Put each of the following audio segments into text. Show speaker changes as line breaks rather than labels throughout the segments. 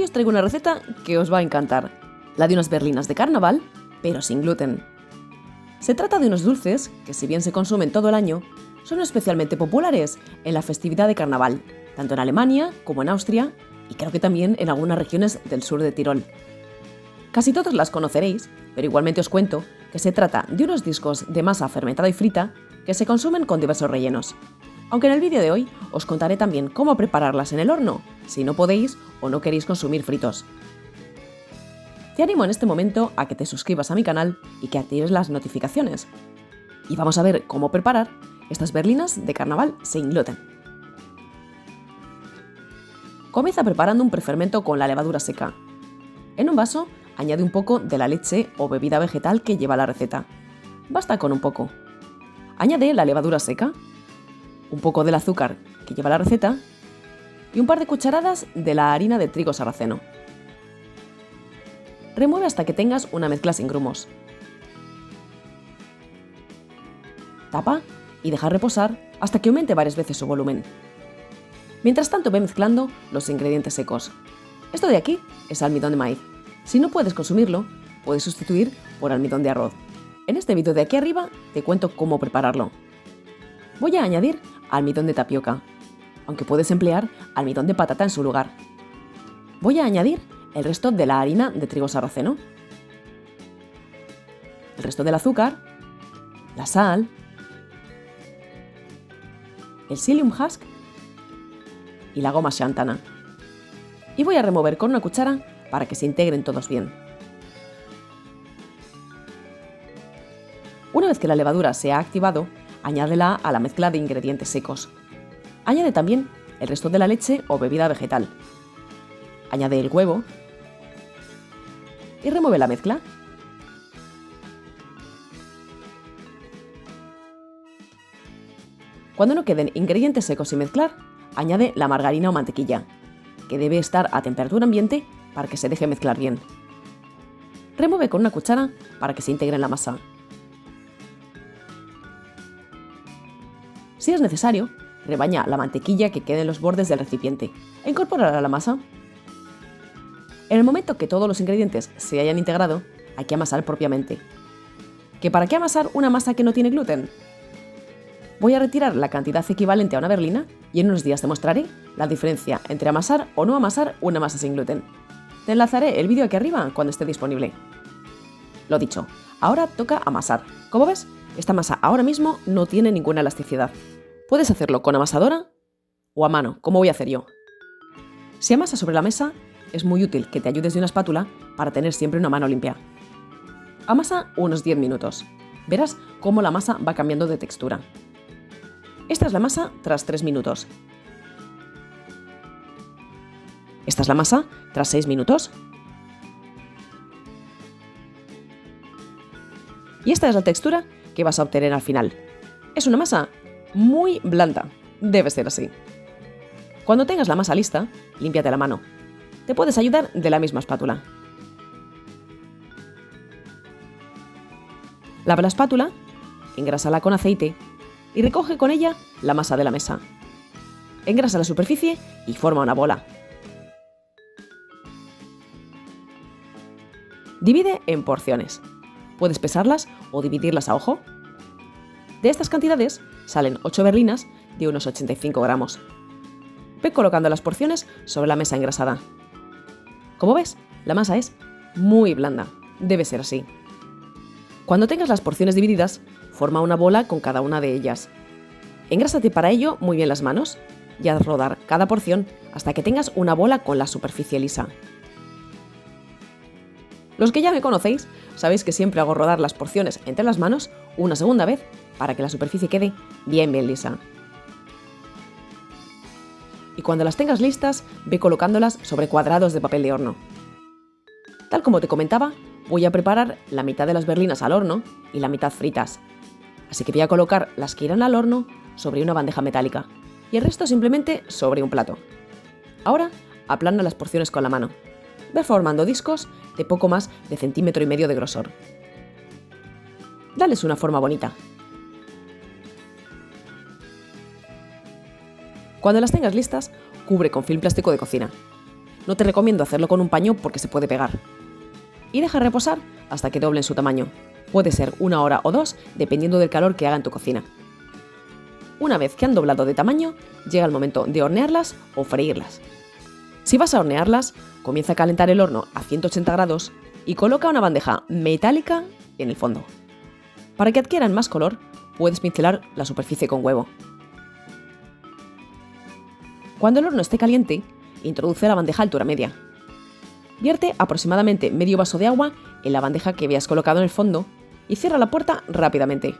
os traigo una receta que os va a encantar, la de unas berlinas de carnaval, pero sin gluten. Se trata de unos dulces que, si bien se consumen todo el año, son especialmente populares en la festividad de carnaval, tanto en Alemania como en Austria y creo que también en algunas regiones del sur de Tirol. Casi todos las conoceréis, pero igualmente os cuento que se trata de unos discos de masa fermentada y frita que se consumen con diversos rellenos. Aunque en el vídeo de hoy os contaré también cómo prepararlas en el horno, si no podéis o no queréis consumir fritos. Te animo en este momento a que te suscribas a mi canal y que actives las notificaciones. Y vamos a ver cómo preparar estas berlinas de carnaval sin gluten. Comienza preparando un prefermento con la levadura seca. En un vaso, añade un poco de la leche o bebida vegetal que lleva la receta. Basta con un poco. Añade la levadura seca, un poco del azúcar que lleva la receta y un par de cucharadas de la harina de trigo sarraceno. Remueve hasta que tengas una mezcla sin grumos. Tapa y deja reposar hasta que aumente varias veces su volumen. Mientras tanto, ve mezclando los ingredientes secos. Esto de aquí es almidón de maíz. Si no puedes consumirlo, puedes sustituir por almidón de arroz. En este vídeo de aquí arriba te cuento cómo prepararlo. Voy a añadir almidón de tapioca, aunque puedes emplear almidón de patata en su lugar. Voy a añadir el resto de la harina de trigo sarraceno, el resto del azúcar, la sal, el psyllium husk y la goma xantana. Y voy a remover con una cuchara para que se integren todos bien. Una vez que la levadura se ha activado, añádela a la mezcla de ingredientes secos. Añade también el resto de la leche o bebida vegetal. Añade el huevo y remueve la mezcla. Cuando no queden ingredientes secos sin mezclar, añade la margarina o mantequilla, que debe estar a temperatura ambiente para que se deje mezclar bien. Remueve con una cuchara para que se integre en la masa. Si es necesario, rebaña la mantequilla que quede en los bordes del recipiente e incorpórala a la masa. En el momento que todos los ingredientes se hayan integrado, hay que amasar propiamente. ¿Que para qué amasar una masa que no tiene gluten? Voy a retirar la cantidad equivalente a una berlina y en unos días te mostraré la diferencia entre amasar o no amasar una masa sin gluten. Te enlazaré el vídeo aquí arriba cuando esté disponible. Lo dicho, ahora toca amasar. Como ves, esta masa ahora mismo no tiene ninguna elasticidad. Puedes hacerlo con amasadora o a mano, como voy a hacer yo. Si amasas sobre la mesa, es muy útil que te ayudes de una espátula para tener siempre una mano limpia. Amasa unos 10 minutos. Verás cómo la masa va cambiando de textura. Esta es la masa tras 3 minutos. Esta es la masa tras 6 minutos. Y esta es la textura que vas a obtener al final. Es una masa muy blanda. Debe ser así. Cuando tengas la masa lista, límpiate la mano. Te puedes ayudar de la misma espátula. Lava la espátula, engrásala con aceite y recoge con ella la masa de la mesa. Engrasa la superficie y forma una bola. Divide en porciones. Puedes pesarlas o dividirlas a ojo. De estas cantidades salen 8 berlinas de unos 85 gramos. Ve colocando las porciones sobre la mesa engrasada. Como ves, la masa es muy blanda. Debe ser así. Cuando tengas las porciones divididas, forma una bola con cada una de ellas. Engrásate para ello muy bien las manos y haz rodar cada porción hasta que tengas una bola con la superficie lisa. Los que ya me conocéis, sabéis que siempre hago rodar las porciones entre las manos una segunda vez para que la superficie quede bien lisa. Y cuando las tengas listas, ve colocándolas sobre cuadrados de papel de horno. Tal como te comentaba, voy a preparar la mitad de las berlinas al horno y la mitad fritas. Así que voy a colocar las que irán al horno sobre una bandeja metálica y el resto simplemente sobre un plato. Ahora, aplana las porciones con la mano. Ve formando discos de poco más de 1,5 centímetros de grosor. Dales una forma bonita. Cuando las tengas listas, cubre con film plástico de cocina. No te recomiendo hacerlo con un paño porque se puede pegar. Y deja reposar hasta que doblen su tamaño. Puede ser 1 hora o 2, dependiendo del calor que haga en tu cocina. Una vez que han doblado de tamaño, llega el momento de hornearlas o freírlas. Si vas a hornearlas, comienza a calentar el horno a 180 grados y coloca una bandeja metálica en el fondo. Para que adquieran más color, puedes pincelar la superficie con huevo. Cuando el horno esté caliente, introduce la bandeja a altura media. Vierte aproximadamente medio vaso de agua en la bandeja que habías colocado en el fondo y cierra la puerta rápidamente.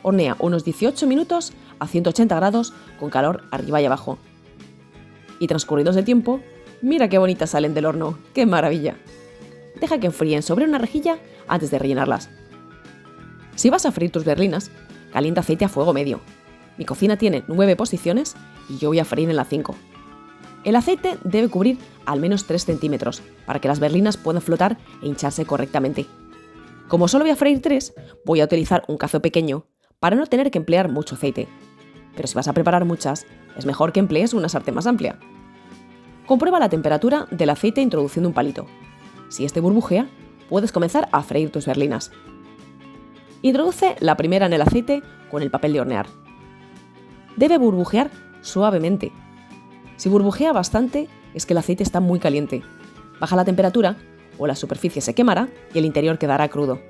Hornea unos 18 minutos a 180 grados con calor arriba y abajo. Y transcurridos el tiempo, mira qué bonitas salen del horno, ¡qué maravilla! Deja que enfríen sobre una rejilla antes de rellenarlas. Si vas a freír tus berlinas, calienta aceite a fuego medio. Mi cocina tiene 9 posiciones y yo voy a freír en la 5. El aceite debe cubrir al menos 3 centímetros para que las berlinas puedan flotar e hincharse correctamente. Como solo voy a freír 3, voy a utilizar un cazo pequeño para no tener que emplear mucho aceite. Pero si vas a preparar muchas, es mejor que emplees una sartén más amplia. Comprueba la temperatura del aceite introduciendo un palito. Si este burbujea, puedes comenzar a freír tus berlinas. Introduce la primera en el aceite con el papel de hornear. Debe burbujear suavemente. Si burbujea bastante, es que el aceite está muy caliente. Baja la temperatura o la superficie se quemará y el interior quedará crudo.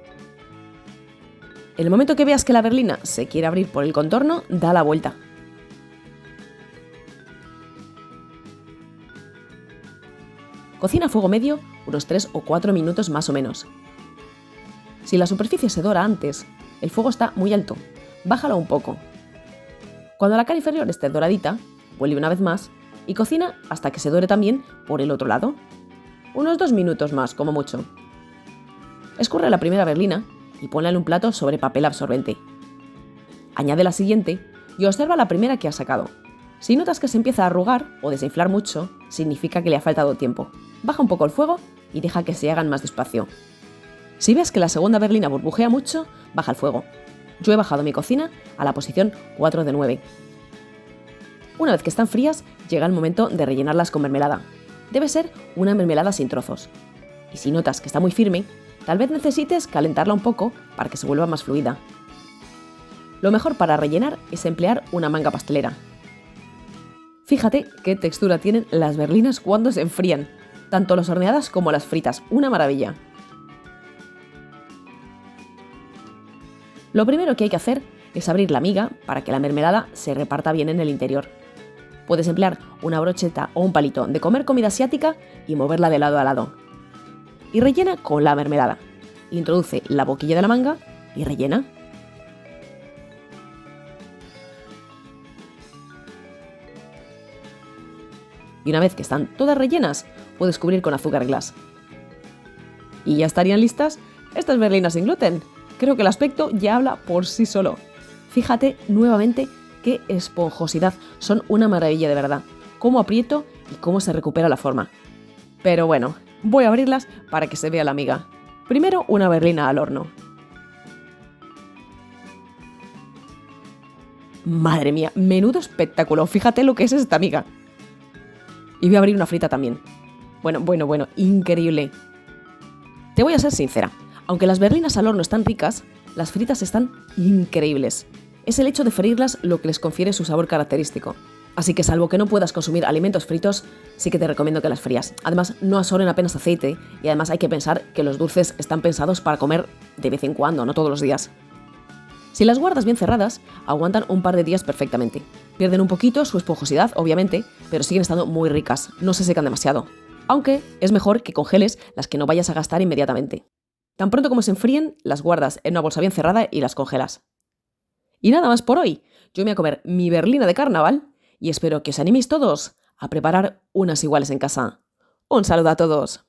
En el momento que veas que la berlina se quiere abrir por el contorno, da la vuelta. Cocina a fuego medio unos 3 o 4 minutos más o menos. Si la superficie se dora antes, el fuego está muy alto, bájalo un poco. Cuando la cara inferior esté doradita, vuelve una vez más y cocina hasta que se dore también por el otro lado. Unos 2 minutos más, como mucho. Escurre la primera berlina y ponla en un plato sobre papel absorbente. Añade la siguiente y observa la primera que has sacado. Si notas que se empieza a arrugar o desinflar mucho, significa que le ha faltado tiempo. Baja un poco el fuego y deja que se hagan más despacio. Si ves que la segunda berlina burbujea mucho, baja el fuego. Yo he bajado mi cocina a la posición 4 de 9. Una vez que están frías, llega el momento de rellenarlas con mermelada. Debe ser una mermelada sin trozos. Y si notas que está muy firme, tal vez necesites calentarla un poco para que se vuelva más fluida. Lo mejor para rellenar es emplear una manga pastelera. Fíjate qué textura tienen las berlinas cuando se enfrían, tanto las horneadas como las fritas, una maravilla. Lo primero que hay que hacer es abrir la miga para que la mermelada se reparta bien en el interior. Puedes emplear una brocheta o un palito de comer comida asiática y moverla de lado a lado. Y rellena con la mermelada. Introduce la boquilla de la manga y rellena. Y una vez que están todas rellenas, puedes cubrir con azúcar glass. Y ya estarían listas estas berlinas sin gluten. Creo que el aspecto ya habla por sí solo. Fíjate nuevamente qué esponjosidad, son una maravilla de verdad. Cómo aprieto y cómo se recupera la forma. Pero bueno, voy a abrirlas para que se vea la miga. Primero una berlina al horno. Madre mía, menudo espectáculo, fíjate lo que es esta miga. Y voy a abrir una frita también. Bueno, increíble. Te voy a ser sincera. Aunque las berlinas al horno están ricas, las fritas están increíbles. Es el hecho de freírlas lo que les confiere su sabor característico. Así que salvo que no puedas consumir alimentos fritos, sí que te recomiendo que las frías. Además, no absorben apenas aceite y además hay que pensar que los dulces están pensados para comer de vez en cuando, no todos los días. Si las guardas bien cerradas, aguantan un par de días perfectamente. Pierden un poquito su esponjosidad, obviamente, pero siguen estando muy ricas, no se secan demasiado. Aunque es mejor que congeles las que no vayas a gastar inmediatamente. Tan pronto como se enfríen, las guardas en una bolsa bien cerrada y las congelas. Y nada más por hoy. Yo me voy a comer mi berlina de carnaval y espero que os animéis todos a preparar unas iguales en casa. Un saludo a todos.